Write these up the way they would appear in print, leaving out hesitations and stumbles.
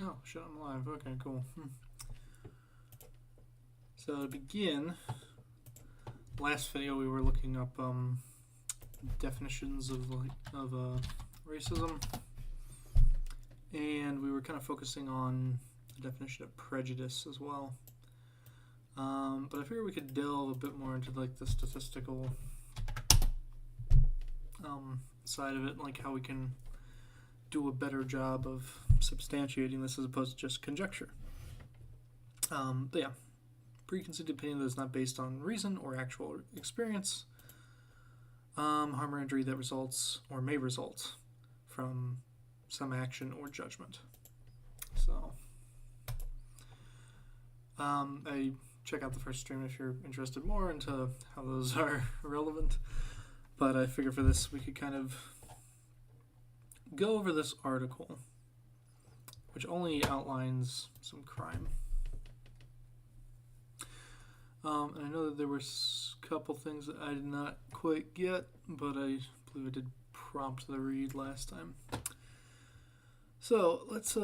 Oh, shit, I'm live. Okay, cool. So to begin, last video we were looking up definitions of racism, and we were kind of focusing on the definition of prejudice as well. But I figured we could delve a bit more into like the statistical side of it, like how we can do a better job of substantiating this as opposed to just conjecture. But yeah, preconceived opinion that is not based on reason or actual experience, harm or injury that results or may result from some action or judgment. So, I check out the first stream if you're interested more into how those are relevant. But I figure for this we could kind of go over this article, which only outlines some crime. And I know that there were a couple things that I did not quite get, but I believe I did prompt the read last time. So let's,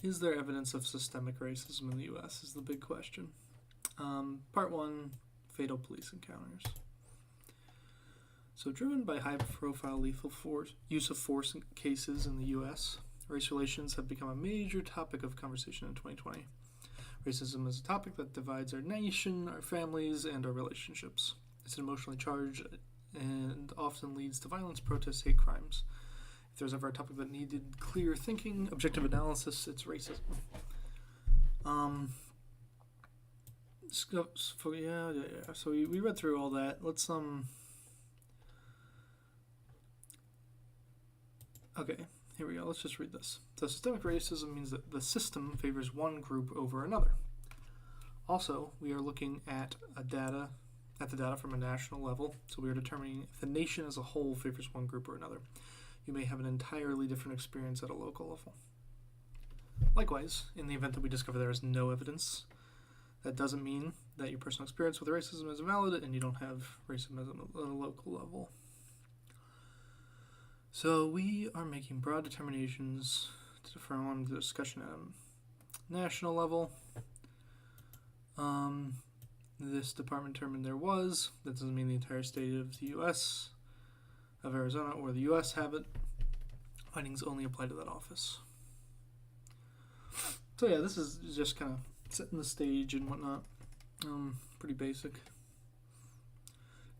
is there evidence of systemic racism in the U.S. is the big question. Part 1, fatal police encounters. So driven by high-profile lethal use of force cases in the U.S., race relations have become a major topic of conversation in 2020. Racism is a topic that divides our nation, our families, and our relationships. It's emotionally charged and often leads to violence, protests, hate crimes. If there's ever a topic that needed clear thinking, objective analysis, it's racism. So we read through all that. Let's Okay, here we go. Let's just read this. So systemic racism means that the system favors one group over another. Also, we are looking at the data from a national level, so we are determining if the nation as a whole favors one group or another. You may have an entirely different experience at a local level. Likewise, in the event that we discover there is no evidence, that doesn't mean that your personal experience with racism is invalid and you don't have racism at a local level. So we are making broad determinations to define the discussion at a national level. This department determined there was. That doesn't mean the entire state of the U.S., of Arizona, or the U.S. have it. Findings only apply to that office. So yeah, this is just kind of setting the stage and whatnot. Pretty basic.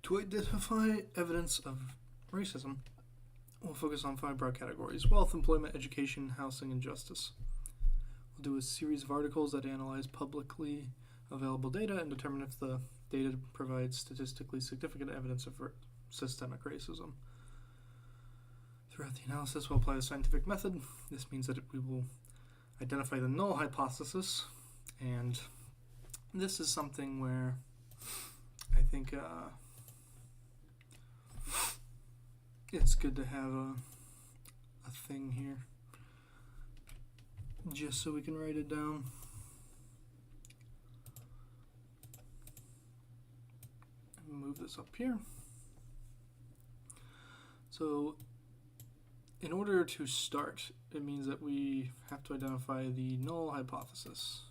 To identify evidence of racism, we'll focus on 5 broad categories: wealth, employment, education, housing, and justice. We'll do a series of articles that analyze publicly available data and determine if the data provides statistically significant evidence of systemic racism. Throughout the analysis, we'll apply the scientific method. This means that we will identify the null hypothesis, and this is something where I think it's good to have a thing here, just so we can write it down. Move this up here. So in order to start, it means that we have to identify the null hypothesis.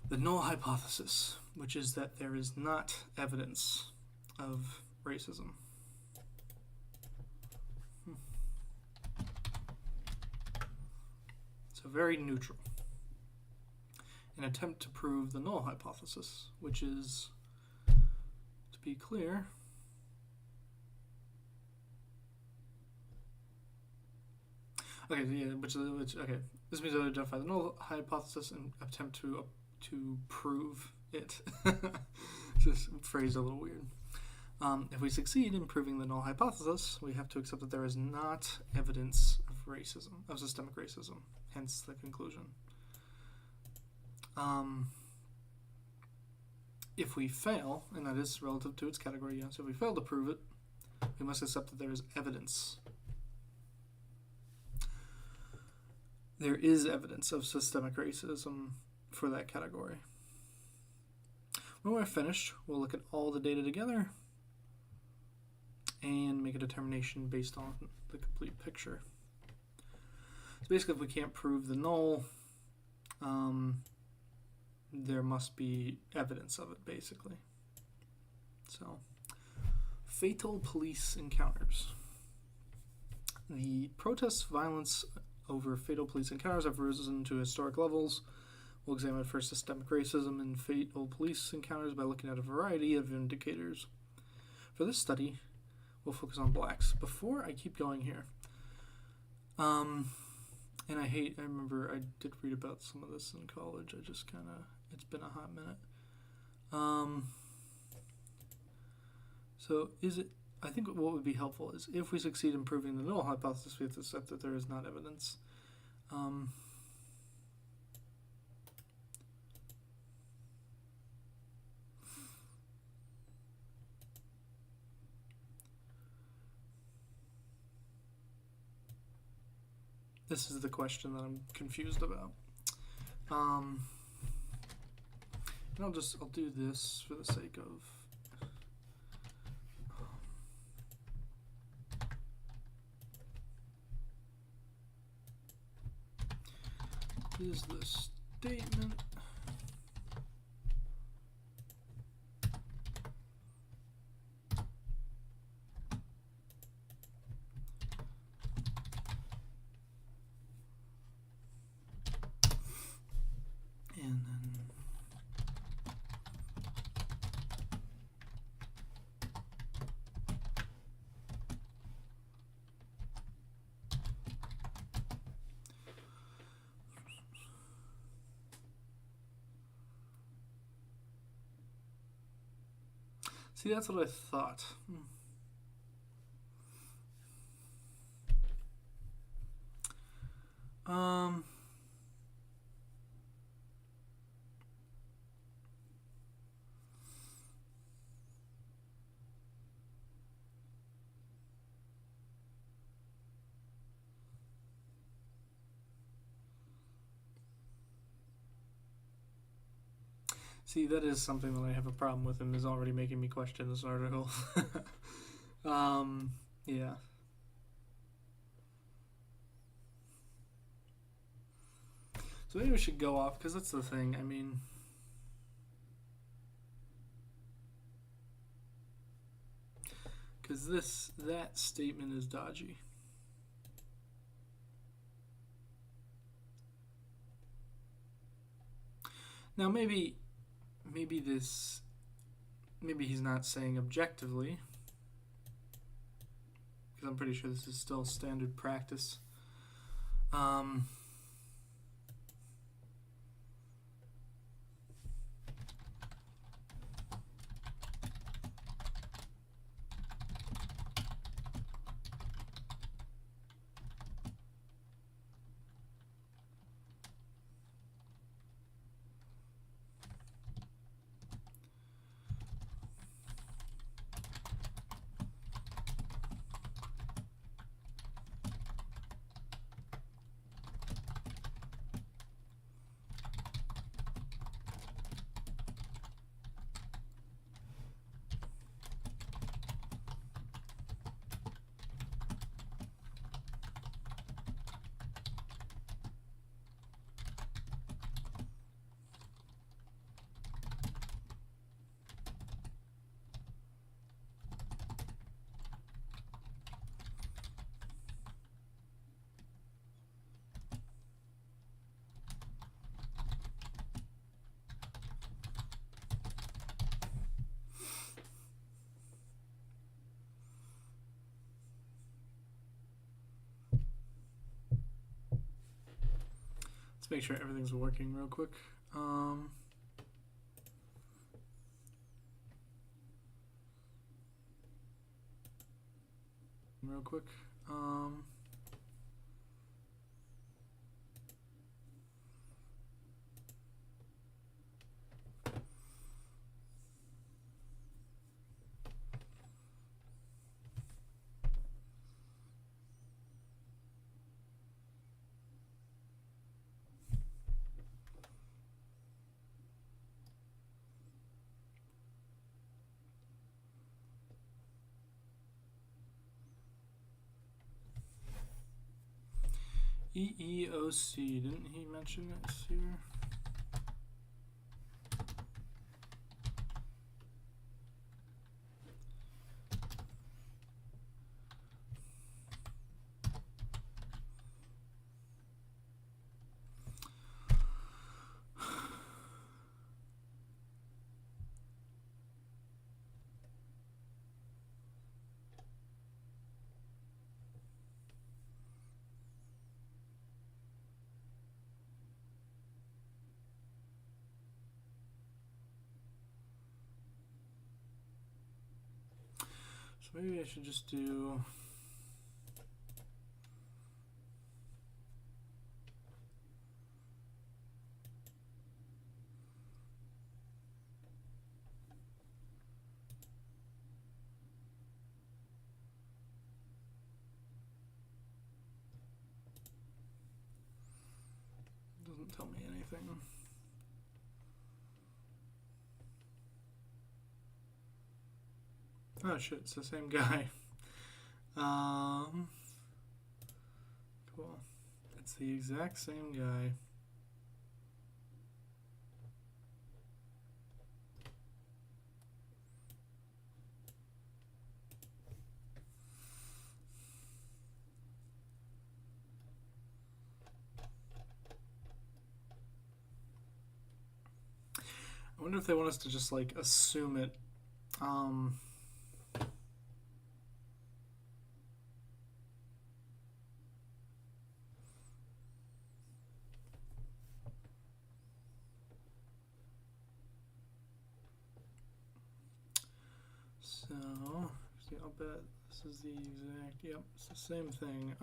The null hypothesis, which is that there is not evidence of racism. So very neutral. An attempt to prove the null hypothesis, which is, to be clear, okay, yeah, okay. This means to identify the null hypothesis and attempt to prove it. Just phrased a little weird. If we succeed in proving the null hypothesis, we have to accept that there is not evidence of racism, of systemic racism, hence the conclusion. If we fail, and that is relative to its category, yes, if we fail to prove it, we must accept that there is evidence. There is evidence of systemic racism for that category. When we're finished, we'll look at all the data together and make a determination based on the complete picture. So basically, if we can't prove the null, there must be evidence of it, basically. So, fatal police encounters. The protests, violence over fatal police encounters have risen to historic levels. We'll examine first systemic racism and fatal police encounters by looking at a variety of indicators. For this study, we'll focus on blacks. Before I keep going here, and I remember I did read about some of this in college. It's been a hot minute. So I think what would be helpful is if we succeed in proving the null hypothesis, we have to accept that there is not evidence. This is the question that I'm confused about. And I'll do this for the sake of is the statement and then see, that's what I thought. See, that is something that I have a problem with, and is already making me question this article. Yeah. So maybe we should go off, because that's the thing. I mean, because that statement is dodgy. Now maybe he's not saying objectively, because I'm pretty sure this is still standard practice. Let's make sure everything's working real quick. Real quick. EEOC, didn't he mention it here? So maybe I should just do doesn't tell me anything. Oh shit, it's the same guy. Cool. It's the exact same guy. I wonder if they want us to just like assume it. So, see, I'll bet this is the exact, yep, it's the same thing.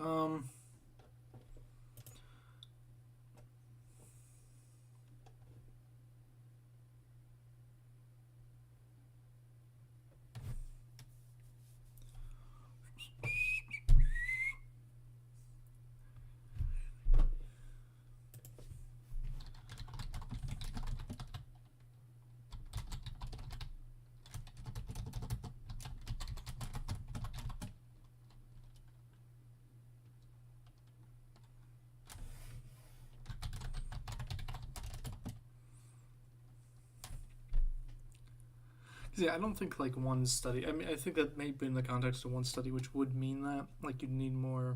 Yeah, I don't think like one study. I mean, I think that may be in the context of one study, which would mean that like you'd need more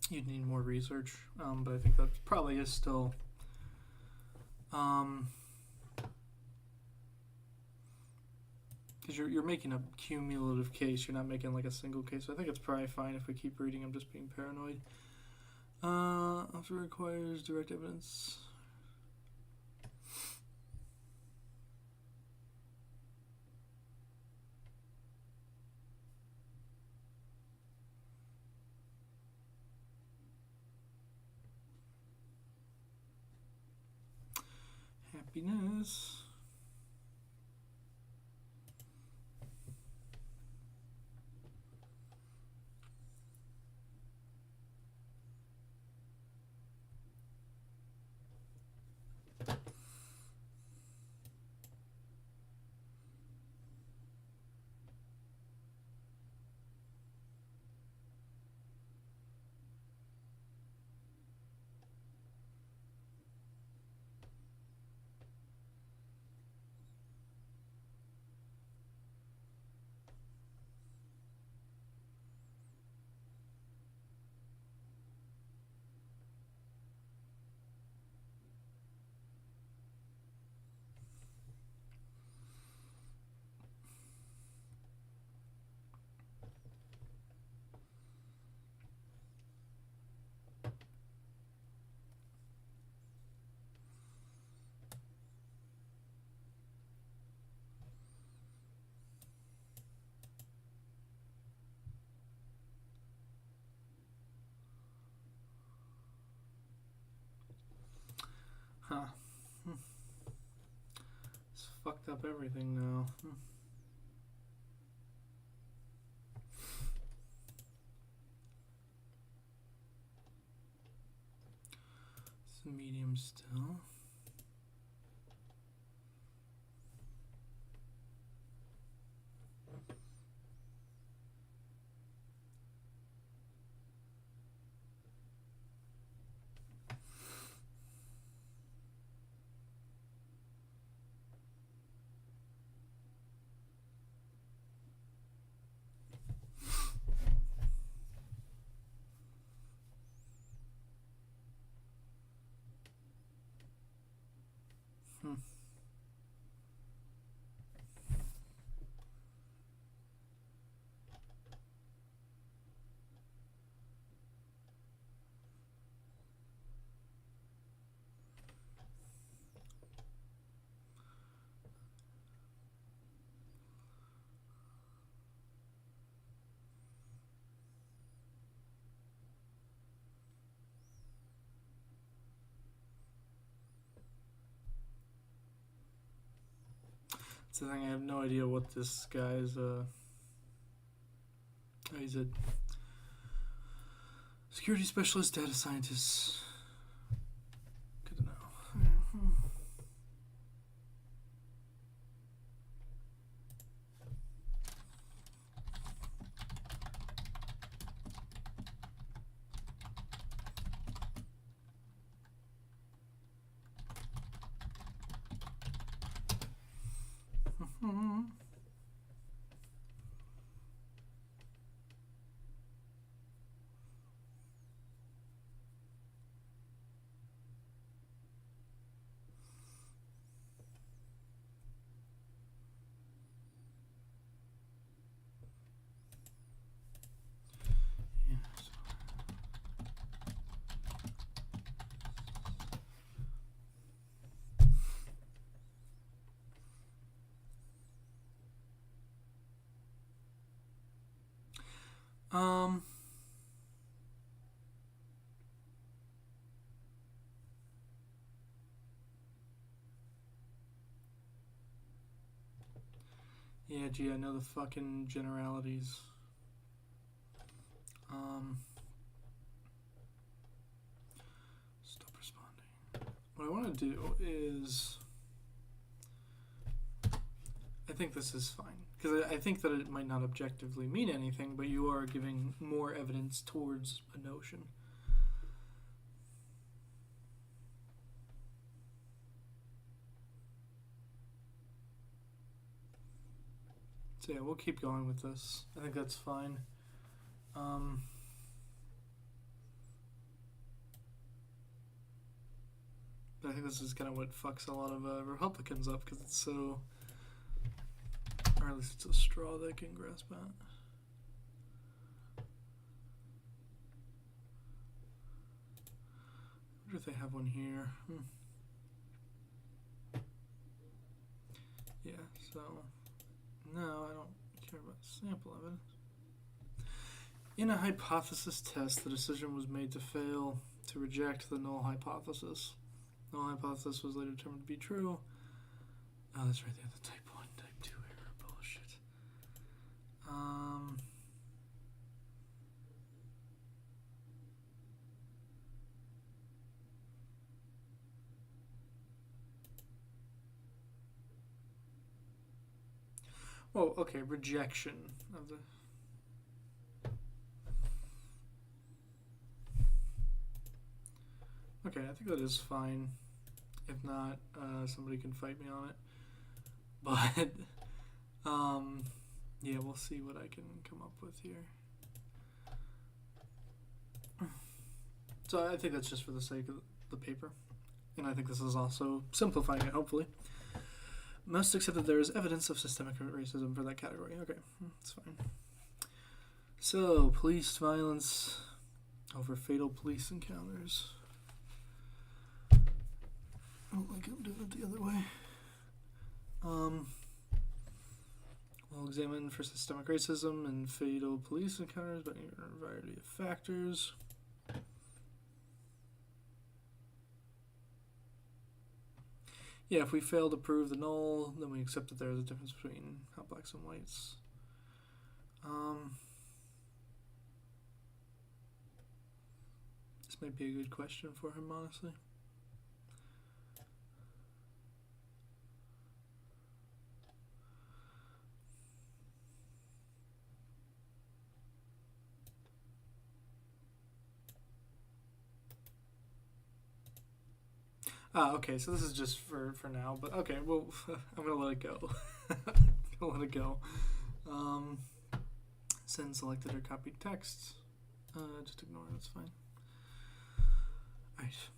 research. But I think that probably is still. Because you're making a cumulative case, you're not making like a single case. So I think it's probably fine if we keep reading. I'm just being paranoid. Also requires direct evidence. Happiness. Huh. It's fucked up everything now. It's medium still. It's the thing, I have no idea what this guy's, he's a security specialist, data scientist. Good to know. Yeah, gee, I know the fucking generalities. Stop responding. What I want to do is, I think this is fine, because I think that it might not objectively mean anything, but you are giving more evidence towards a notion. So yeah, we'll keep going with this. I think that's fine. But I think this is kind of what fucks a lot of Republicans up, because it's so, or at least it's a straw they can grasp at. I wonder if they have one here. Yeah, so no, I don't care about sample evidence. In a hypothesis test, the decision was made to fail to reject the null hypothesis. Null hypothesis was later determined to be true. Oh, that's right there, the type 1, type 2 error bullshit. Oh, okay, rejection of the... Okay, I think that is fine. If not, somebody can fight me on it. But, yeah, we'll see what I can come up with here. So I think that's just for the sake of the paper. And I think this is also simplifying it, hopefully. Must accept that there is evidence of systemic racism for that category. Okay, that's fine. So, police violence over fatal police encounters. Oh, I can do it the other way. We'll examine for systemic racism and fatal police encounters by a variety of factors. Yeah, if we fail to prove the null, then we accept that there is a difference between how blacks and whites. This might be a good question for him, honestly. Okay, so this is just for now, but okay, well, I'm gonna let it go. I'll let it go. Send selected or copied text. Just ignore it, that's fine. Alright.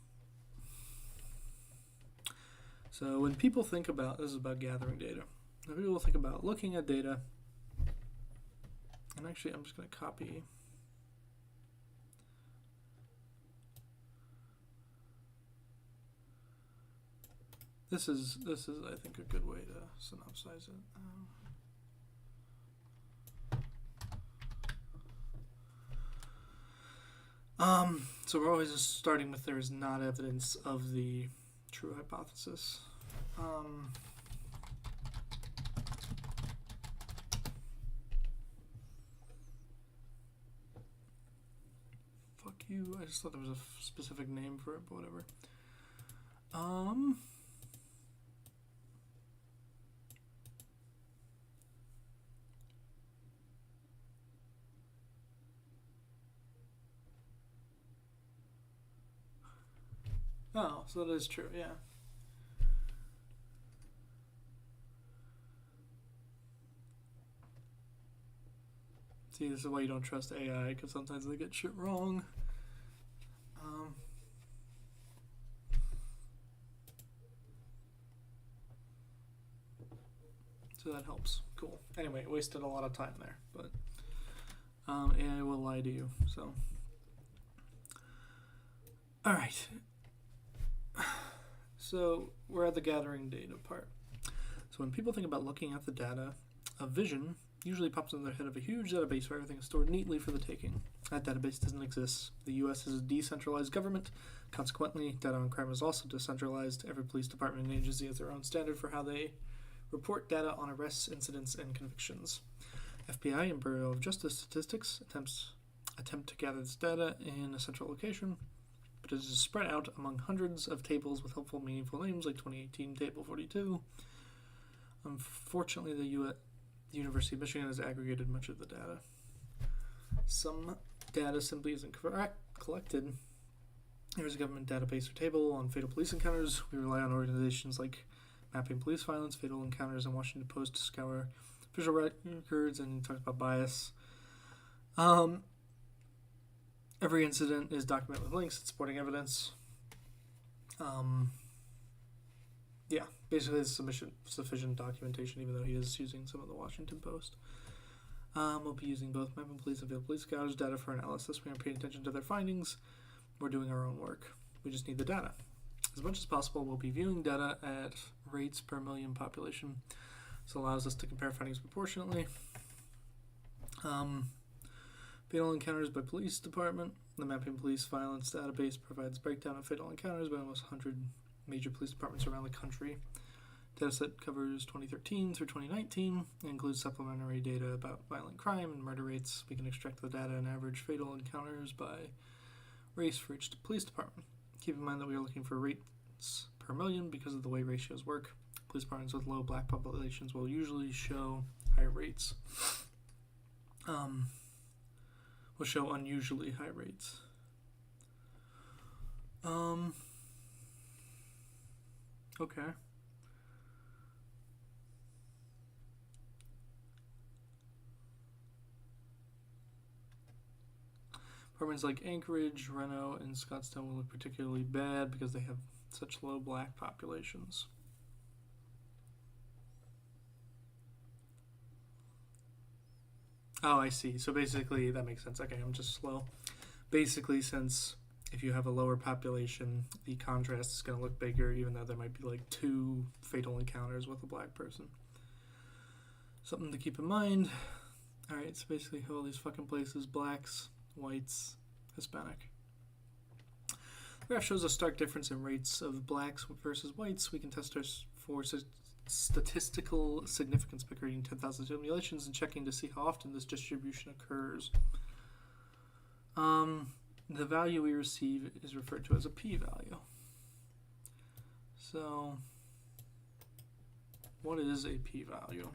So when people think about, this is about gathering data. When people think about looking at data, and actually I'm just gonna copy. This is I think a good way to synopsize it. So we're always just starting with there is not evidence of the true hypothesis. Q. I just thought there was a specific name for it, but whatever. Oh, so that is true, yeah. See, this is why you don't trust AI, because sometimes they get shit wrong. So that helps. Cool. Anyway, wasted a lot of time there, but AI will lie to you, so. Alright. So, we're at the gathering data part. So when people think about looking at the data, a vision usually pops in their head of a huge database where everything is stored neatly for the taking. That database doesn't exist. The US is a decentralized government. Consequently, data on crime is also decentralized. Every police department and agency has their own standard for how they report data on arrests, incidents, and convictions. FBI and Bureau of Justice Statistics attempt to gather this data in a central location, but it is spread out among hundreds of tables with helpful, meaningful names like 2018 Table 42. Unfortunately, the University of Michigan has aggregated much of the data. Some data simply isn't collected. There's a government database or table on fatal police encounters. We rely on organizations like Mapping Police Violence, Fatal Encounters, and Washington Post to scour official records and talk about bias. Every incident is documented with links and supporting evidence. Yeah, basically it's sufficient documentation, even though he is using some of the Washington Post. We'll be using both Mapping Police and Fatal Police Scouters data for analysis. We aren't paying attention to their findings. We're doing our own work. We just need the data. As much as possible, we'll be viewing data at rates per million population. This allows us to compare findings proportionately. Fatal encounters by police department. The Mapping Police Violence database provides breakdown of fatal encounters by almost 100 major police departments around the country. Dataset covers 2013 through 2019 and includes supplementary data about violent crime and murder rates. We can extract the data and average fatal encounters by race for each police department. Keep in mind that we are looking for rates per million because of the way ratios work. Police departments with low black populations will usually show higher rates. Will show unusually high rates. Okay. Apartments like Anchorage, Reno, and Scottsdale will look particularly bad because they have such low black populations. Oh, I see. So basically, that makes sense. Okay, I'm just slow. Basically, since if you have a lower population, the contrast is going to look bigger, even though there might be like 2 fatal encounters with a black person. Something to keep in mind. Alright, so basically all these fucking places, blacks, whites, Hispanic. The graph shows a stark difference in rates of blacks versus whites. We can test for statistical significance by creating 10,000 simulations and checking to see how often this distribution occurs. The value we receive is referred to as a p-value. So, what is a p-value?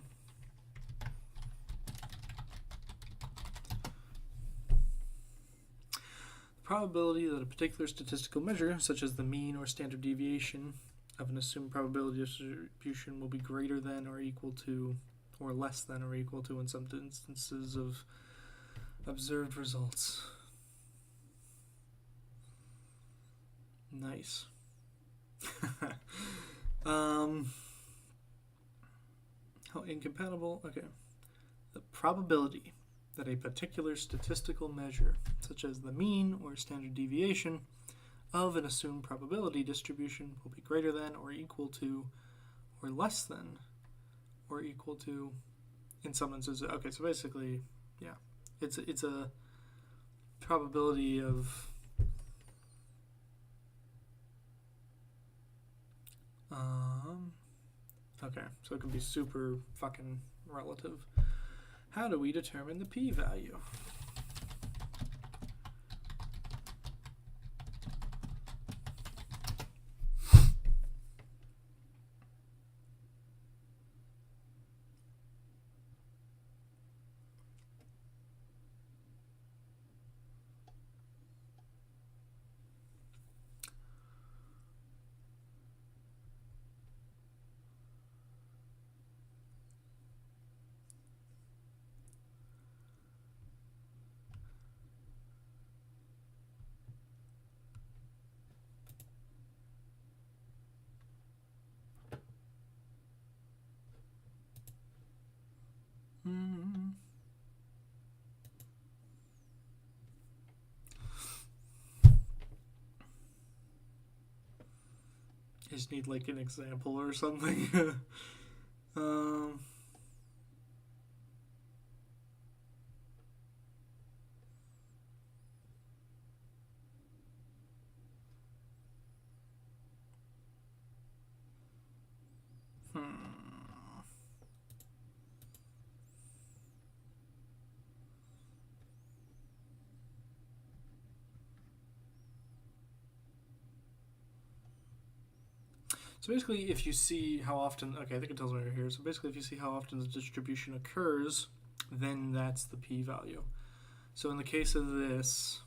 The probability that a particular statistical measure, such as the mean or standard deviation of an assumed probability distribution, will be greater than or equal to, or less than or equal to in some instances of observed results. Nice. How incompatible? Okay. The probability that a particular statistical measure, such as the mean or standard deviation of an assumed probability distribution, will be greater than or equal to or less than or equal to in some instances. Okay, so basically, yeah, it's a probability of okay, so it can be super fucking relative. How do we determine the p-value? I just need like an example or something. um, So basically, if you see how often, okay, I think it tells me right here. So basically, if you see how often the distribution occurs, then that's the p-value. So in the case of this,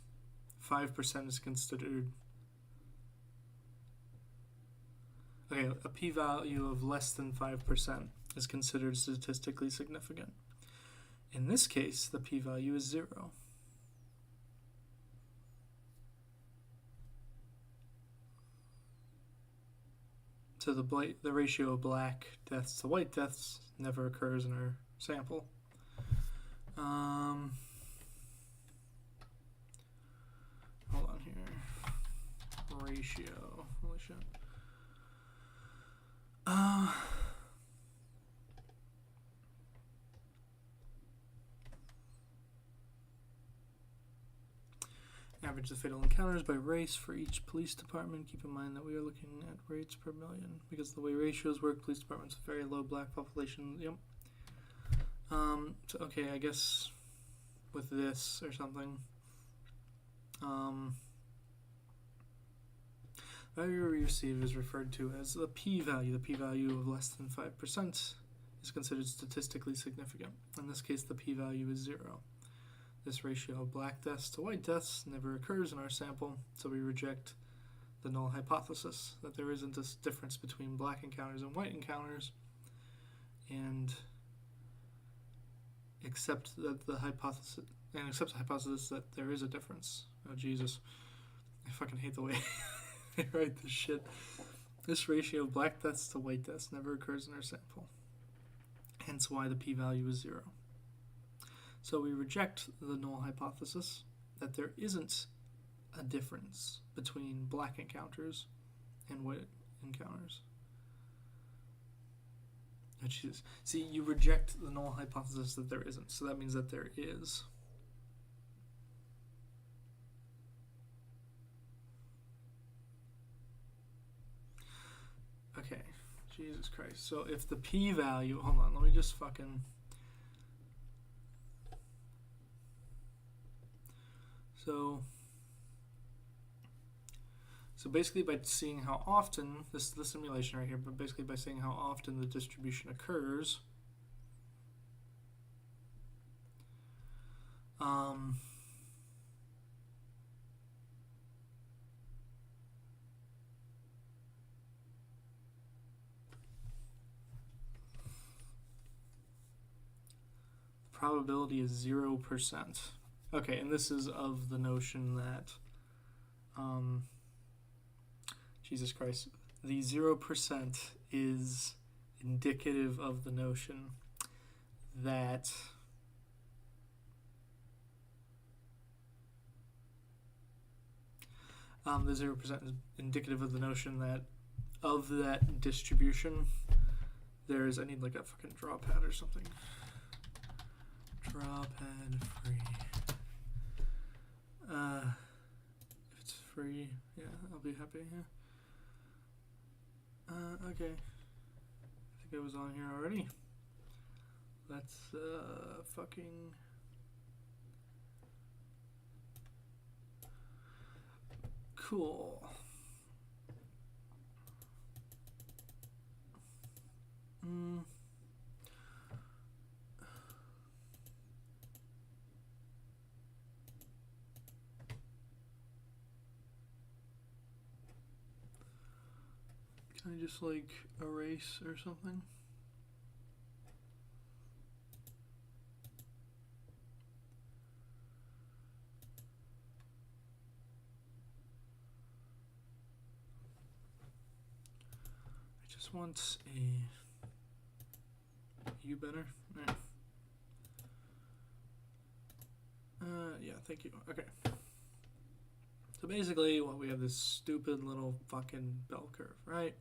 5% is considered, okay, a p-value of less than 5% is considered statistically significant. In this case, the p-value is 0. So the ratio of black deaths to white deaths never occurs in our sample. Hold on here. Ratio. Holy shit. Average the fatal encounters by race for each police department. Keep in mind that we are looking at rates per million because the way ratios work, police departments with very low black population. Yep. So okay, I guess with this or something. Value we receive is referred to as the p-value. The p-value of less than 5% is considered statistically significant. In this case, the p-value is 0. This ratio of black deaths to white deaths never occurs in our sample, so we reject the null hypothesis that there isn't a difference between black encounters and white encounters, and accept the hypothesis that there is a difference. Oh Jesus, I fucking hate the way I write this shit. This ratio of black deaths to white deaths never occurs in our sample, hence why the p-value is 0. So we reject the null hypothesis that there isn't a difference between black encounters and white encounters. Oh, Jesus. See, you reject the null hypothesis that there isn't, so that means that there is. Okay, Jesus Christ. So if the p-value, hold on, let me just fucking... So basically by seeing how often, this is the simulation right here, but basically by seeing how often the distribution occurs, probability is 0%. Okay, and this is of the notion that, Jesus Christ, the 0% is indicative of the notion that the 0% is indicative of the notion that of that distribution, there's, I need like a fucking draw pad or something. Draw pad free. If it's free, yeah, I'll be happy. Yeah. Okay. I think it was on here already. Let's fucking cool. Can I just like erase or something? I just want a you better. Right. Yeah, thank you. Okay. So basically, well, we have this stupid little fucking bell curve, right?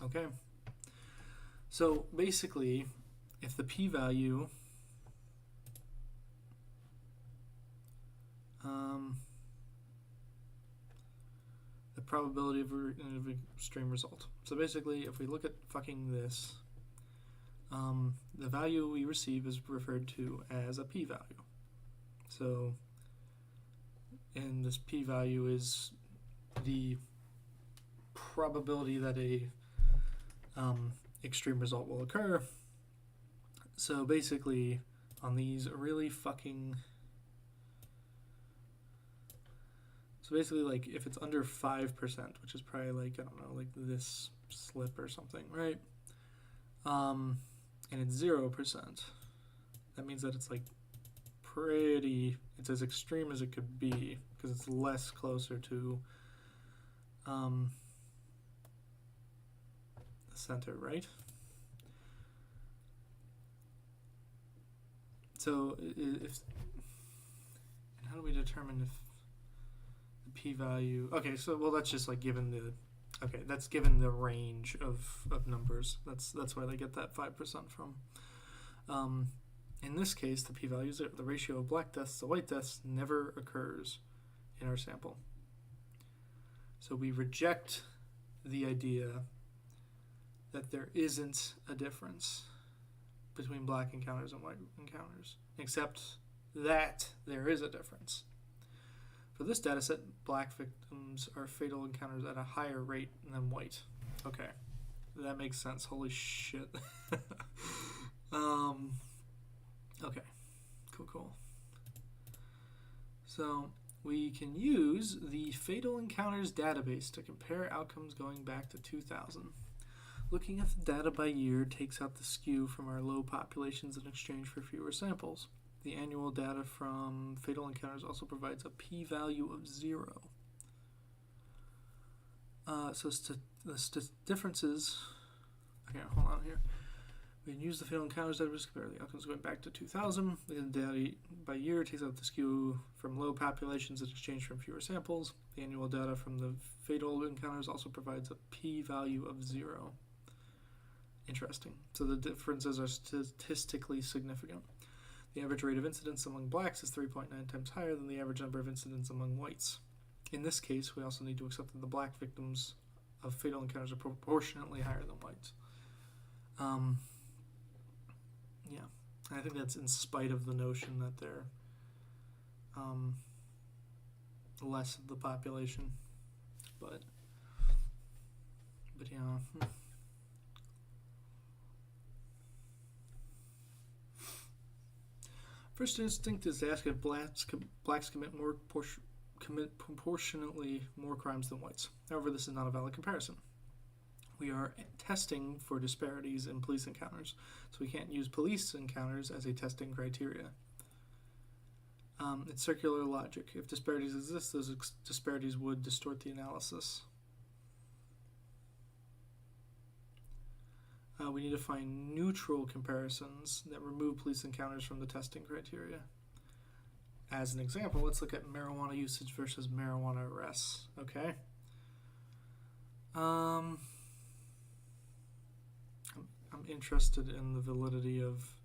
Okay. So basically, if the p-value the probability of an extreme result. So basically, if we look at fucking this, the value we receive is referred to as a p-value. So, and this p-value is the probability that a extreme result will occur. So basically, on these really fucking... So basically, like, if it's under 5%, which is probably like, I don't know, like this slip or something, right? And it's 0%, that means that it's like it's as extreme as it could be, because it's less closer to the center, right? So if, and how do we determine if the p-value, okay, so, well, that's just like given the, okay, that's given the range of numbers. That's where they get that 5% from. In this case, the p-value is 0. The ratio of black deaths to white deaths never occurs in our sample. So we reject the idea that there isn't a difference between black encounters and white encounters, except that there is a difference. For this dataset, black victims are fatal encounters at a higher rate than white. Okay, that makes sense. Holy shit. Okay, cool. So we can use the Fatal Encounters database to compare outcomes going back to 2000. Looking at the data by year takes out the skew from our low populations in exchange for fewer samples. The annual data from Fatal Encounters also provides a p-value of 0. So the differences... Okay, hold on here. We can use the Fatal Encounters database to compare the outcomes going back to 2000. The data by year takes out the skew from low populations in exchange for fewer samples. The annual data from the Fatal Encounters also provides a p-value of 0. Interesting. So the differences are statistically significant. The average rate of incidence among blacks is 3.9 times higher than the average number of incidents among whites. In this case, we also need to accept that the black victims of Fatal Encounters are proportionately higher than whites. Yeah, I think that's in spite of the notion that they're less of the population, but yeah. First instinct is to ask if blacks commit proportionately more crimes than whites. However, this is not a valid comparison. We are testing for disparities in police encounters, so we can't use police encounters as a testing criteria. It's circular logic. If disparities exist, those disparities would distort the analysis. We need to find neutral comparisons that remove police encounters from the testing criteria. As an example, let's look at marijuana usage versus marijuana arrests. Okay. I'm interested in the validity of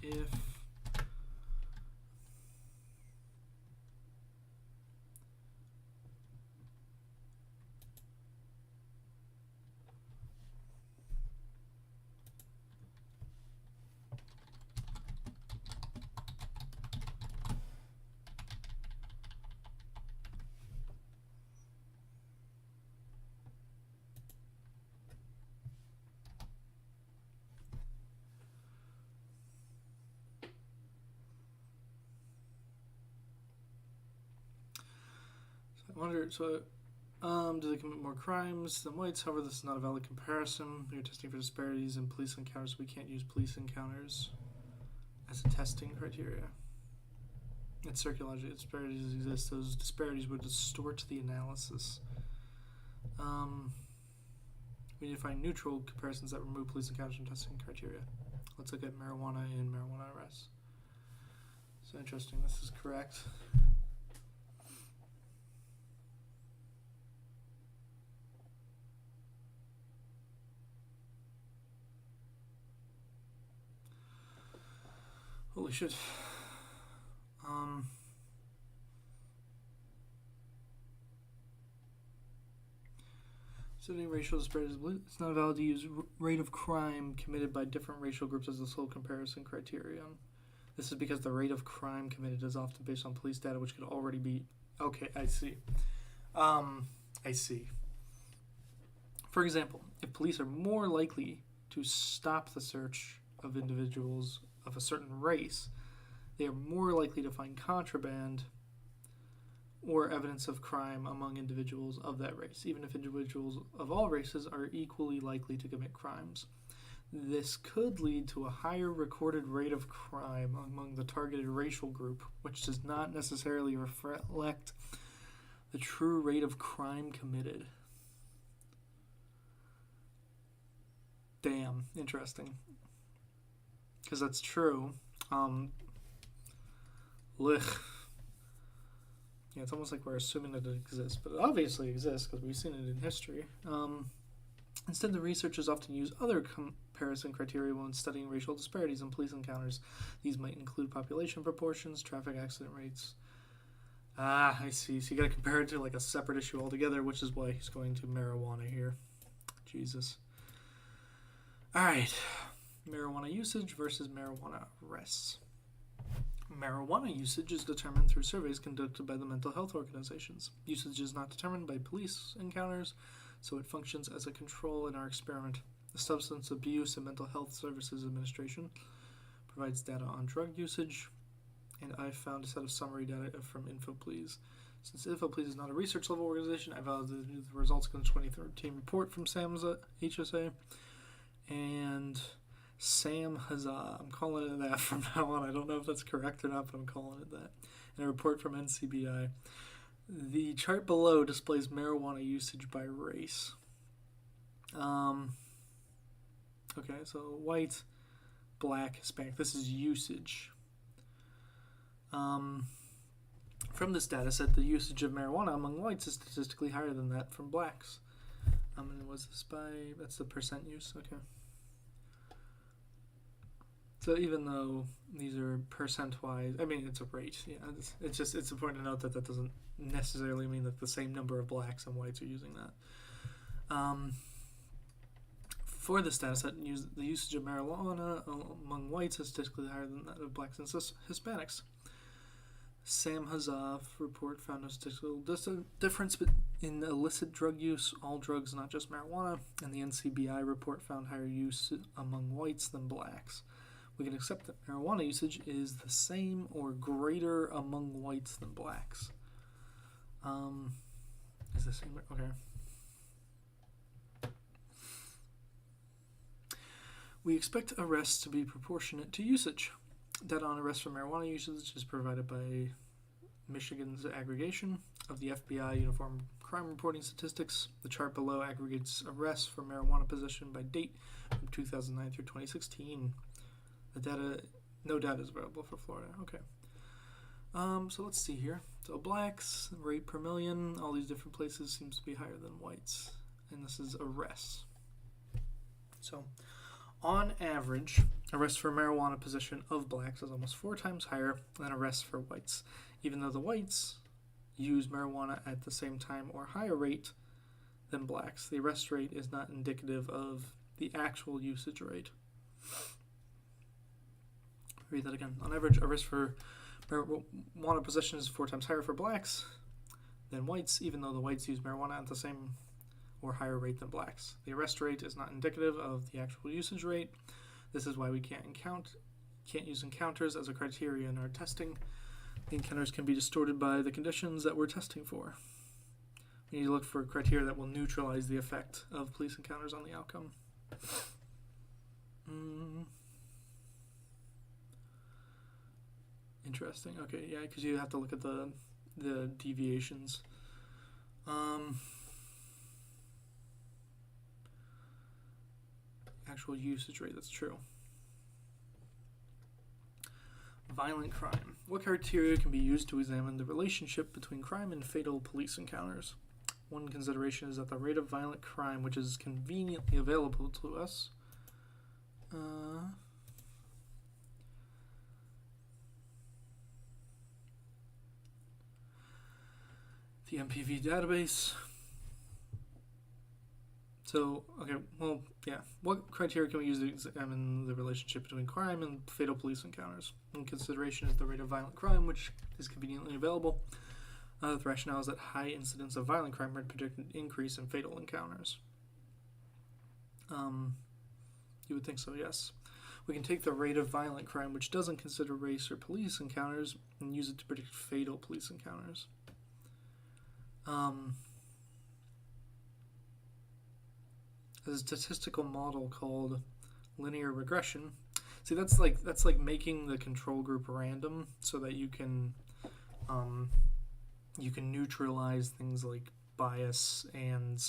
if I wonder, so Do they commit more crimes than whites? However, this is not a valid comparison. We are testing for disparities in police encounters. We can't use police encounters as a testing criteria. In circulology, disparities exist. Those disparities would distort the analysis. We need to find neutral comparisons that remove police encounters from testing criteria. Let's look at marijuana and marijuana arrests. So interesting. This is correct. Holy shit. Studying racial disparities. It's not valid to use rate of crime committed by different racial groups as the sole comparison criterion. This is because the rate of crime committed is often based on police data, which could already be... Okay, I see. I see. For example, if police are more likely to stop the search of individuals of a certain race, they are more likely to find contraband or evidence of crime among individuals of that race, even if individuals of all races are equally likely to commit crimes. This could lead to a higher recorded rate of crime among the targeted racial group, which does not necessarily reflect the true rate of crime committed. Damn, interesting. Because that's true. Yeah, it's almost like we're assuming that it exists, but it obviously exists because we've seen it in history. Instead, the researchers often use other comparison criteria when studying racial disparities in police encounters. These might include population proportions, traffic accident rates. Ah, I see. So you got to compare it to like a separate issue altogether, which is why he's going to marijuana here. Jesus. All right. Marijuana usage versus marijuana arrests. Marijuana usage is determined through surveys conducted by the mental health organizations. Usage is not determined by police encounters, so it functions as a control in our experiment. The Substance Abuse and Mental Health Services Administration provides data on drug usage, and I found a set of summary data from InfoPlease. Since InfoPlease is not a research-level organization, I validated the results in the 2013 report from SAMHSA, HSA, and Sam Huzzah. I'm calling it that from now on. I don't know if that's correct or not, but I'm calling it that. And a report from NCBI. The chart below displays marijuana usage by race. Okay, so white, black, Hispanic. This is usage. From this data set, the usage of marijuana among whites is statistically higher than that from blacks. And was this by... That's the percent use? Okay. So even though these are percent-wise, I mean, it's a rate. Yeah, it's important to note that that doesn't necessarily mean that the same number of blacks and whites are using that. For this data set, the usage of marijuana among whites is statistically higher than that of blacks and Hispanics. Sam Huzzah report found a statistical difference in illicit drug use, all drugs, not just marijuana, and the NCBI report found higher use among whites than blacks. We can accept that marijuana usage is the same or greater among whites than blacks. Is the same? Okay. We expect arrests to be proportionate to usage. Data on arrests for marijuana usage is provided by Michigan's aggregation of the FBI Uniform Crime Reporting Statistics. The chart below aggregates arrests for marijuana possession by date from 2009 through 2016. No data is available for Florida. Okay. So let's see here. So blacks, rate per million, all these different places seems to be higher than whites. And this is arrests. So on average, arrests for marijuana possession of blacks is almost 4 times higher than arrests for whites, even though the whites use marijuana at the same time or higher rate than blacks. The arrest rate is not indicative of the actual usage rate. Read that again. On average, arrest for marijuana possession is 4 times higher for blacks than whites, even though the whites use marijuana at the same or higher rate than blacks. The arrest rate is not indicative of the actual usage rate. This is why we can't use encounters as a criteria in our testing. The encounters can be distorted by the conditions that we're testing for. We need to look for criteria that will neutralize the effect of police encounters on the outcome. Interesting. Okay, yeah, because you have to look at the deviations. Actual usage rate, that's true. Violent crime. What criteria can be used to examine the relationship between crime and fatal police encounters? One consideration is that the rate of violent crime, which is conveniently available to us, the MPV database. So, okay, well, yeah. What criteria can we use to examine the relationship between crime and fatal police encounters? One consideration is the rate of violent crime, which is conveniently available. The rationale is that high incidence of violent crime would predict an increase in fatal encounters. You would think so, yes. We can take the rate of violent crime, which doesn't consider race or police encounters, and use it to predict fatal police encounters. There's a statistical model called linear regression. See, that's like making the control group random so that you can neutralize things like bias and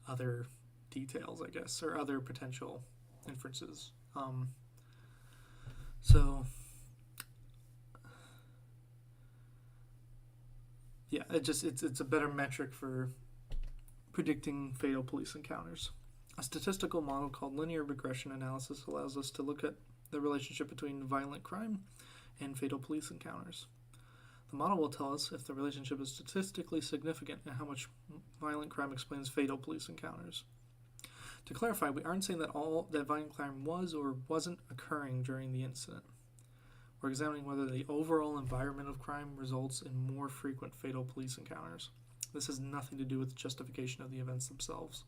other details, I guess, or other potential inferences. So yeah, it's a better metric for predicting fatal police encounters. A statistical model called linear regression analysis allows us to look at the relationship between violent crime and fatal police encounters. The model will tell us if the relationship is statistically significant and how much violent crime explains fatal police encounters. To clarify, we aren't saying that violent crime was or wasn't occurring during the incident. We're examining whether the overall environment of crime results in more frequent fatal police encounters. This has nothing to do with the justification of the events themselves.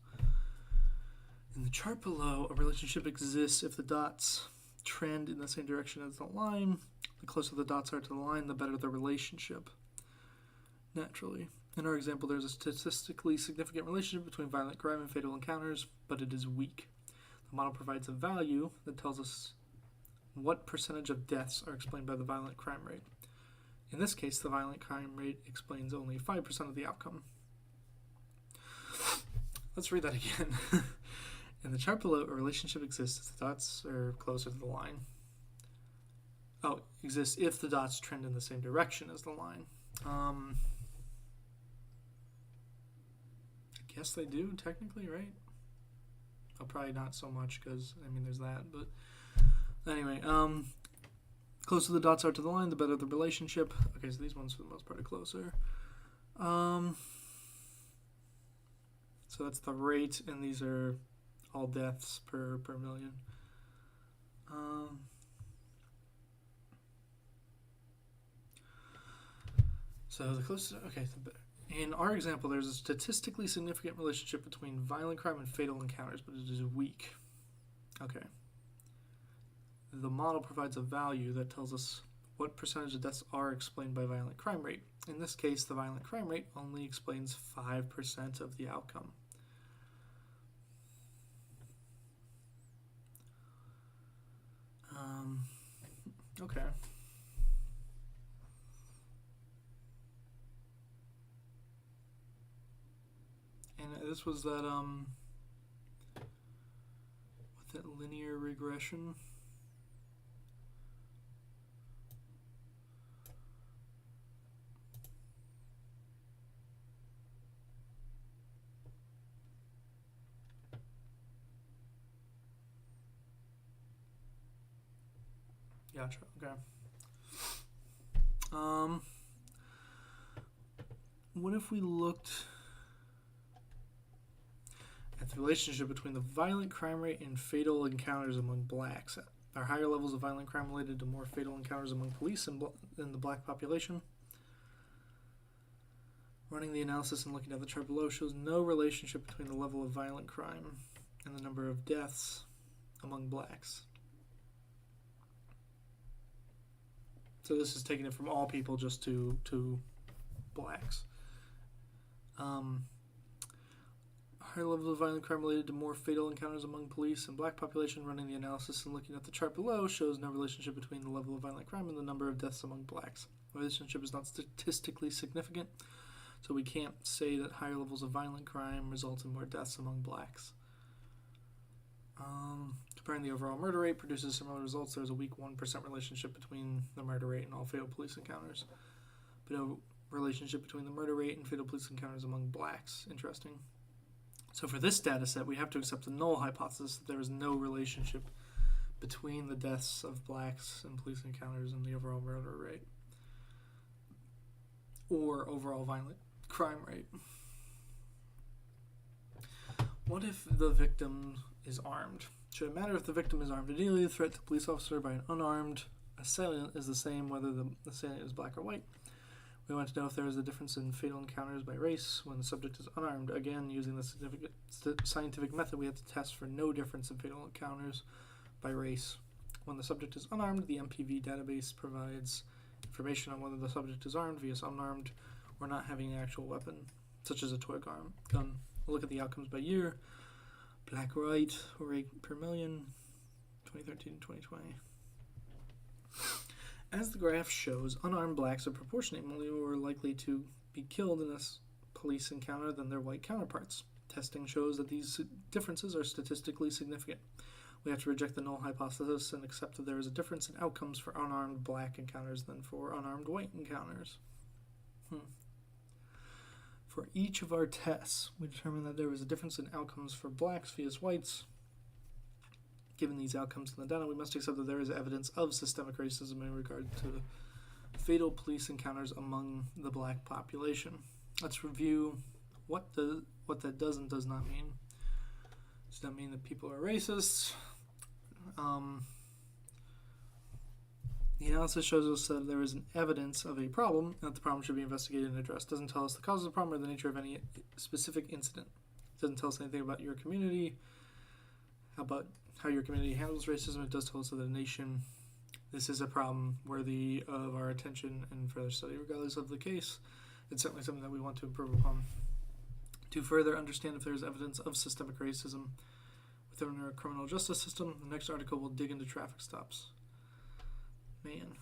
In the chart below, a relationship exists if the dots trend in the same direction as the line. The closer the dots are to the line, the better the relationship. Naturally. In our example, there's a statistically significant relationship between violent crime and fatal encounters, but it is weak. The model provides a value that tells us what percentage of deaths are explained by the violent crime rate. In this case, the violent crime rate explains only 5% of the outcome. Let's read that again. In the chart below, a relationship exists if the dots are closer to the line. Oh, exists if the dots trend in the same direction as the line. I guess they do, technically, right? Oh, probably not so much because, there's that. But anyway, closer the dots are to the line, the better the relationship. Okay, so these ones for the most part are closer. So that's the rate, and these are all deaths per million. So the closer, okay, the better. In our example, there's a statistically significant relationship between violent crime and fatal encounters, but it is weak. Okay. The model provides a value that tells us what percentage of deaths are explained by violent crime rate. In this case, the violent crime rate only explains 5% of the outcome. Okay. And this was that, with that linear regression. Gotcha, okay. What if we looked at the relationship between the violent crime rate and fatal encounters among blacks? Are higher levels of violent crime related to more fatal encounters among police in the black population? Running the analysis and looking at the chart below shows no relationship between the level of violent crime and the number of deaths among blacks. So this is taking it from all people just to blacks. Higher levels of violent crime related to more fatal encounters among police and black population. Running the analysis and looking at the chart below shows no relationship between the level of violent crime and the number of deaths among blacks. The relationship is not statistically significant, so we can't say that higher levels of violent crime result in more deaths among blacks. Comparing the overall murder rate produces similar results. There's a weak 1% relationship between the murder rate and all fatal police encounters, but a relationship between the murder rate and fatal police encounters among blacks. Interesting. So for this data set, we have to accept the null hypothesis that there is no relationship between the deaths of blacks and police encounters and the overall murder rate or overall violent crime rate. What if the victim is armed? Should it matter if the victim is armed? Ideally, the threat to a police officer by an unarmed assailant is the same whether the assailant is black or white. We want to know if there is a difference in fatal encounters by race when the subject is unarmed. Again, using the scientific method, we have to test for no difference in fatal encounters by race. When the subject is unarmed, the MPV database provides information on whether the subject is armed via unarmed or not having an actual weapon, such as a toy gun. We'll look at the outcomes by year. Black or white, rate per million, 2013 and 2020. As the graph shows, unarmed blacks are proportionately more likely to be killed in a police encounter than their white counterparts. Testing shows that these differences are statistically significant. We have to reject the null hypothesis and accept that there is a difference in outcomes for unarmed black encounters than for unarmed white encounters. For each of our tests, we determined that there was a difference in outcomes for blacks versus whites. Given these outcomes in the data, we must accept that there is evidence of systemic racism in regard to fatal police encounters among the black population. Let's review what that does and does not mean. Does that mean that people are racist? The analysis shows us that there is an evidence of a problem, and that the problem should be investigated and addressed. It doesn't tell us the cause of the problem or the nature of any specific incident. It doesn't tell us anything about your community, about how your community handles racism. It does tell us that the nation, this is a problem worthy of our attention and further study. Regardless of the case, it's certainly something that we want to improve upon. To further understand if there is evidence of systemic racism within our criminal justice system, the next article will dig into traffic stops. Man.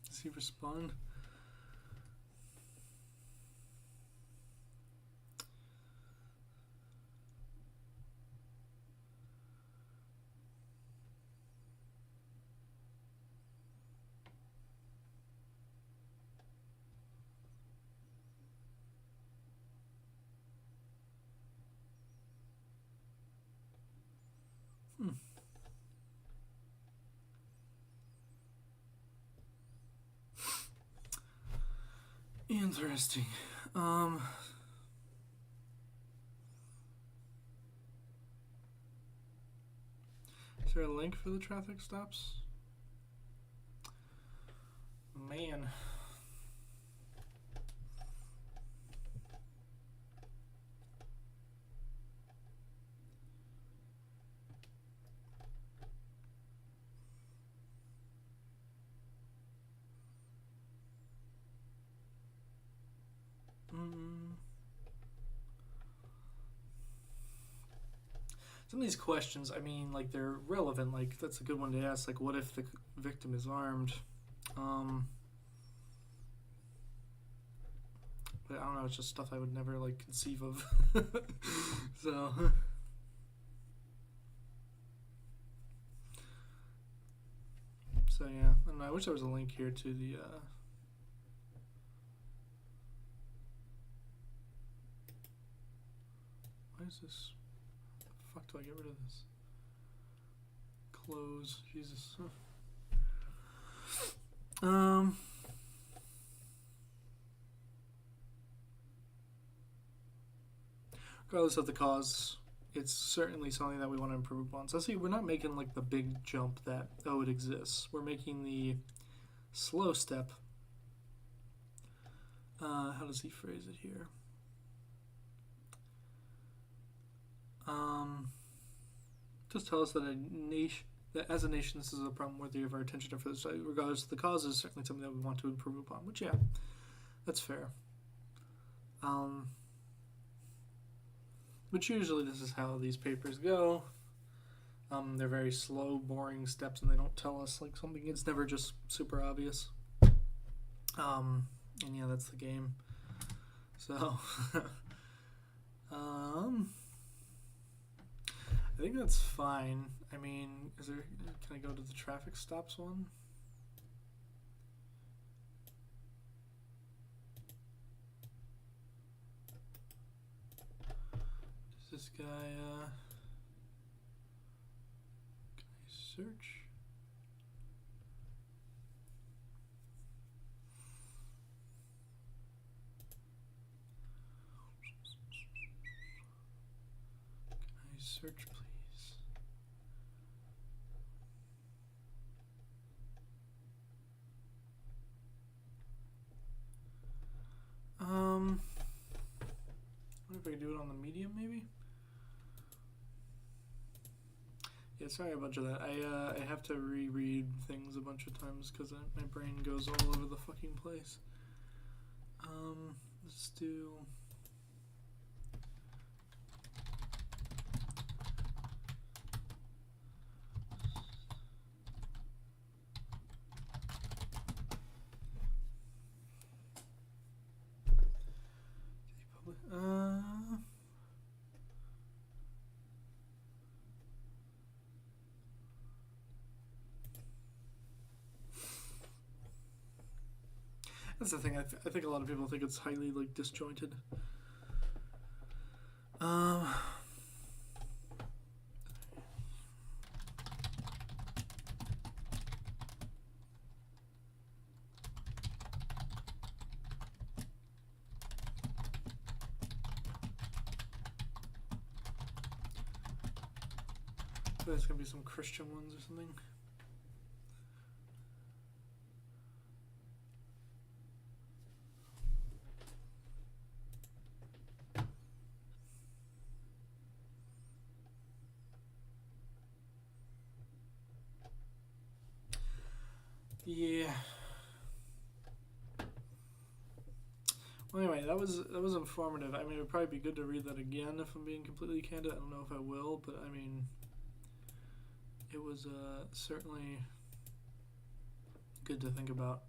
Does he respond? Interesting. Is there a link for the traffic stops? Man. Some of these questions, I mean, like, they're relevant. Like, that's a good one to ask. Like, what if the victim is armed? But I don't know. It's just stuff I would never, like, conceive of. So yeah. I don't know. I wish there was a link here to the why is this? Fuck, do I get rid of this? Close. Jesus. regardless of the cause, it's certainly something that we want to improve upon. So see, we're not making like the big jump that, oh, it exists. We're making the slow step. How does he phrase it here? Just tell us that that as a nation, this is a problem worthy of our attention and further study. Regardless of the cause, is certainly something that we want to improve upon. Which, yeah, that's fair. But usually this is how these papers go. They're very slow, boring steps, and they don't tell us like something. It's never just super obvious. And yeah, that's the game. So, I think that's fine. I mean, can I go to the traffic stops one? Does this guy, can I search? Can I search, please? I wonder if I could do it on the medium, maybe? Yeah, sorry a bunch of that. I have to reread things a bunch of times because my brain goes all over the fucking place. Let's do... That's the thing. I think a lot of people think it's highly like disjointed. There's gonna be some Christian ones or something. Yeah. Well, anyway, that was informative. I mean, it would probably be good to read that again if I'm being completely candid. I don't know if I will, but I mean, it was certainly good to think about.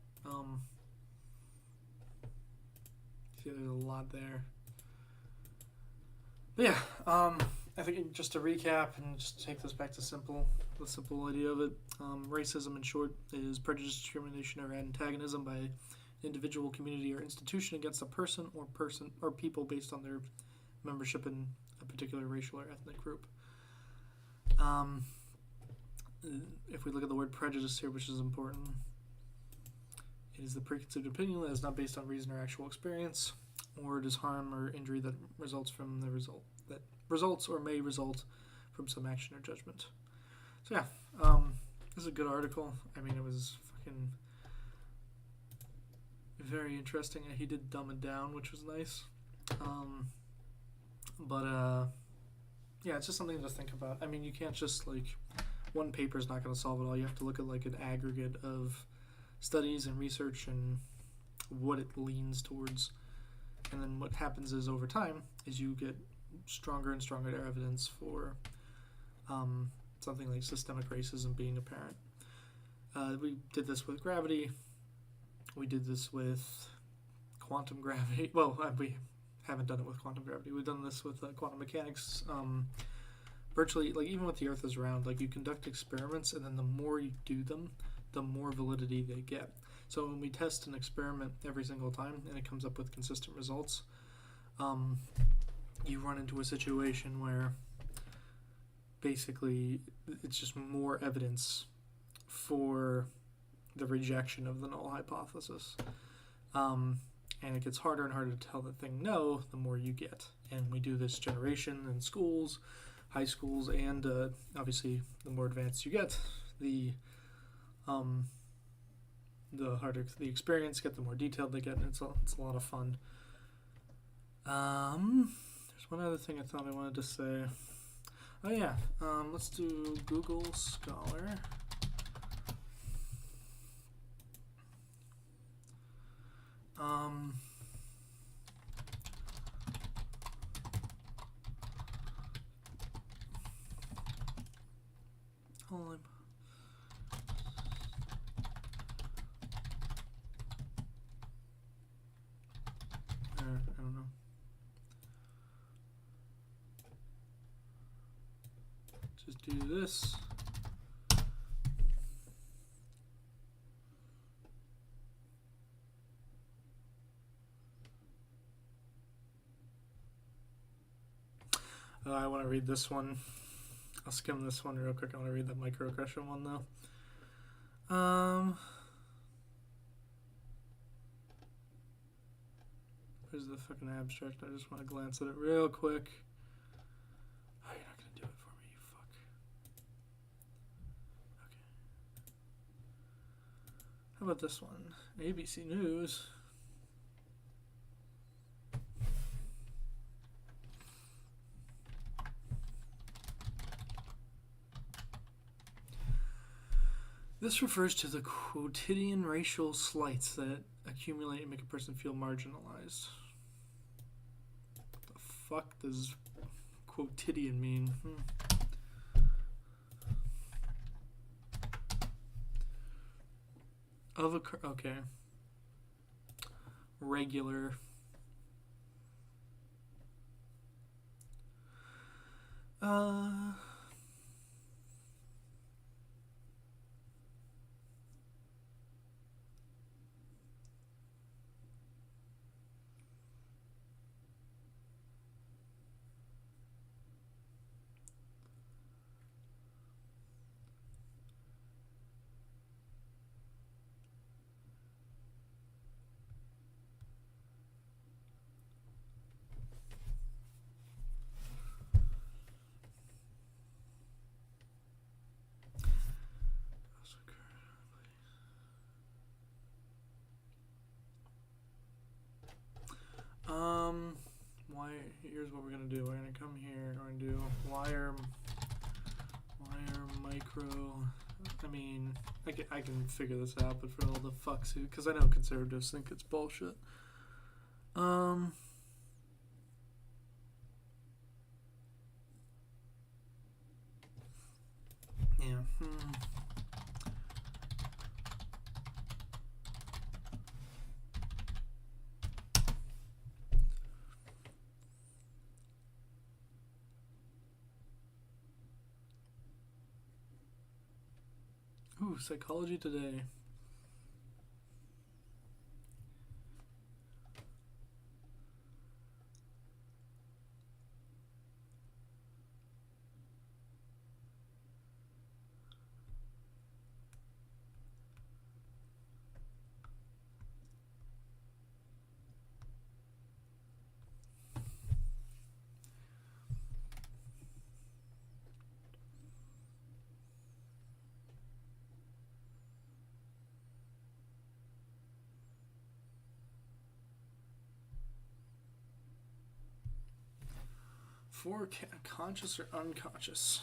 See, there's a lot there. But yeah, I think just to recap and just take this back to the simple idea of it, racism in short is prejudice, discrimination, or antagonism by an individual, community, or institution against a person or people based on their membership in a particular racial or ethnic group. If we look at the word prejudice here, which is important, it is the preconceived opinion that is not based on reason or actual experience, or it is harm or injury that results or may result from some action or judgment. So yeah, this is a good article. I mean, it was fucking very interesting. He did dumb it down, which was nice. Yeah, it's just something to think about. I mean, you can't just like, one paper is not going to solve it all. You have to look at like an aggregate of studies and research and what it leans towards. And then what happens is over time is you get stronger and stronger evidence for something like systemic racism being apparent. We did this with gravity. We did this with quantum gravity. Well, we haven't done it with quantum gravity. We've done this with quantum mechanics. Virtually, like even with the Earth is round, like you conduct experiments, and then the more you do them, the more validity they get. So when we test an experiment every single time and it comes up with consistent results, you run into a situation where basically it's just more evidence for the rejection of the null hypothesis. And it gets harder and harder to tell the thing no the more you get. And we do this generation in schools, high schools, and obviously the more advanced you get, the harder the experience get, the more detailed they get, and it's a lot of fun. There's one other thing I thought I wanted to say. Oh yeah, let's do Google Scholar. Hold on. I don't know. Just do this. I want to read this one. I'll skim this one real quick. I want to read that microaggression one though. Where's the fucking abstract? I just want to glance at it real quick. Oh, you're not gonna do it for me, you fuck. Okay. How about this one? ABC News. This refers to the quotidian racial slights that accumulate and make a person feel marginalized. What the fuck does quotidian mean? Okay. Regular. Here's what we're gonna do. We're gonna come here. We're gonna do wire micro. I mean, I can figure this out, but for all the fucks who, because I know conservatives think it's bullshit. Yeah. Ooh, Psychology Today. For conscious or unconscious?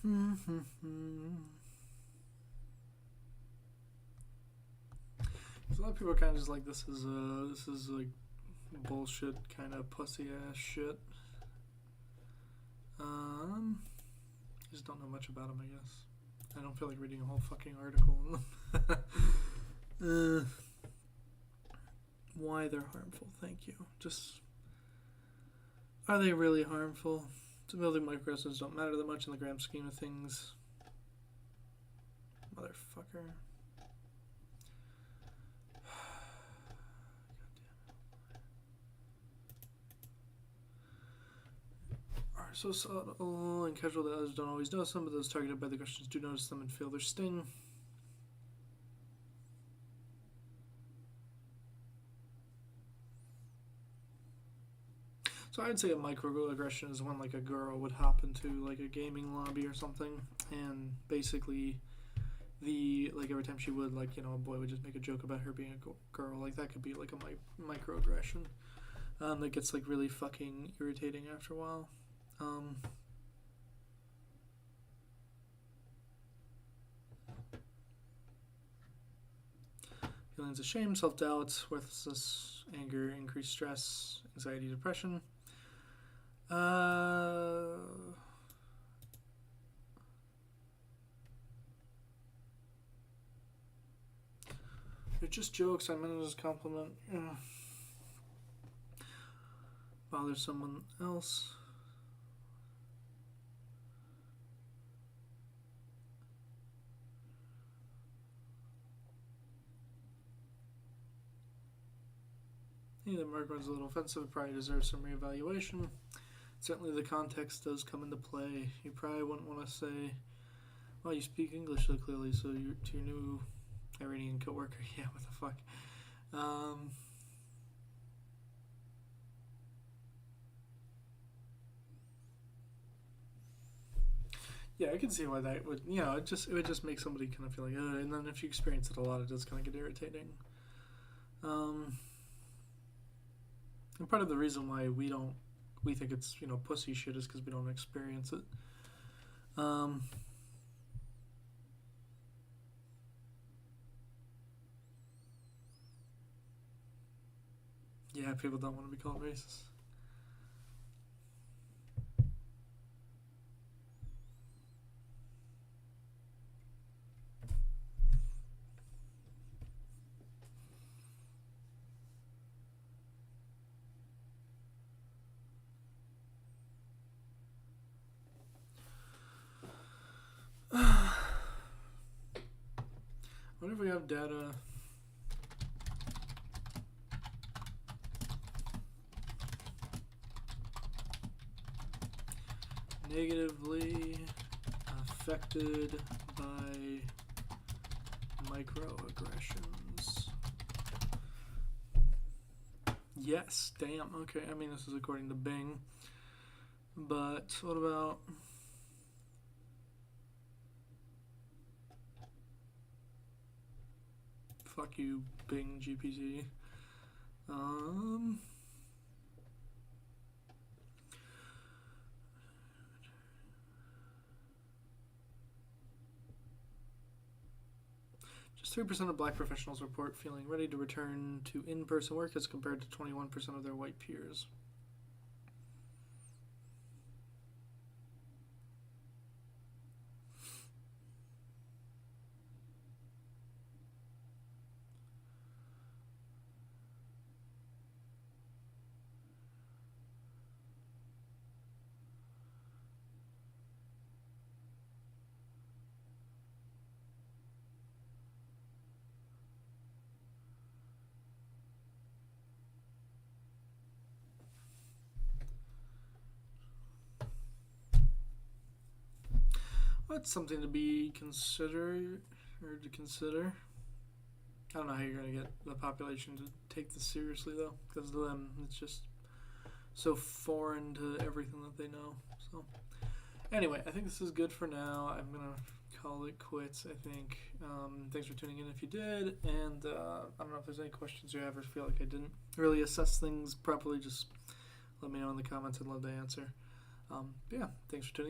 A lot of people are kind of just like, this is like bullshit, kind of pussy ass shit. I just don't know much about them, I guess. I don't feel like reading a whole fucking article. Why they're harmful, thank you. Just, are they really harmful? Building microaggressions don't matter that much in the grand scheme of things. Motherfucker. so subtle and casual that others don't always notice them, but those targeted by the questions do notice them and feel their sting. So I'd say a microaggression is when like a girl would hop into like a gaming lobby or something, and basically like every time she would, like, you know, a boy would just make a joke about her being a girl. Like that could be like a microaggression that gets like really fucking irritating after a while. Feelings of shame, self-doubt, worthlessness, anger, increased stress, anxiety, depression. They're just jokes. I meant it as a compliment. Bother someone else. The mark was a little offensive. It probably deserves some reevaluation. Certainly the context does come into play. You probably wouldn't want to say, well, you speak English so clearly, so you're to your new Iranian coworker. Yeah, what the fuck? Yeah, I can see why that would, you know, it would just make somebody kind of feel like, and then if you experience it a lot, it does kind of get irritating. And part of the reason why we think it's, you know, pussy shit is because we don't experience it. Yeah, people don't want to be called racist. I wonder if we have data. Negatively affected by microaggressions. Yes, damn. Okay, I mean, this is according to Bing. But what about... Fuck you, Bing GPT. Just 3% of black professionals report feeling ready to return to in-person work as compared to 21% of their white peers. That's something to be considered, or to consider. I don't know how you're going to get the population to take this seriously, though, because to them, it's just so foreign to everything that they know. So, anyway, I think this is good for now. I'm going to call it quits, I think. Thanks for tuning in if you did, and I don't know if there's any questions you have or feel like I didn't really assess things properly. Just let me know in the comments. I'd love to answer. Yeah, thanks for tuning in.